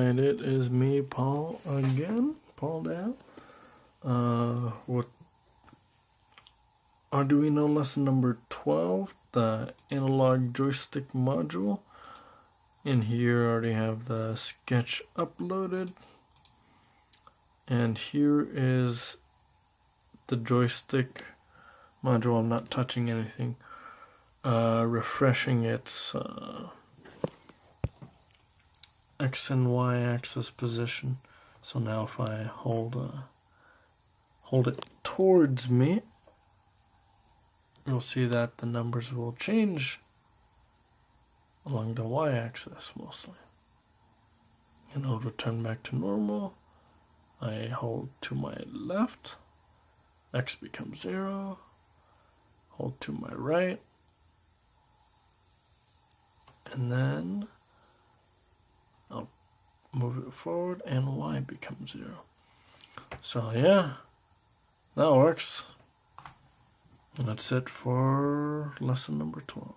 Alright, it is me, Paul, again, Paul Dow, with Arduino lesson number 12, the analog joystick module. In here I already have the sketch uploaded, and here is the joystick module. I'm not touching anything, refreshing its X and Y axis position. So now if I hold it towards me, you'll see that the numbers will change along the Y axis mostly. And it'll return back to normal. I hold to my left, X becomes 0. Hold to my right, and then I'll move it forward and Y becomes 0. So yeah, that works. That's it for lesson number 12.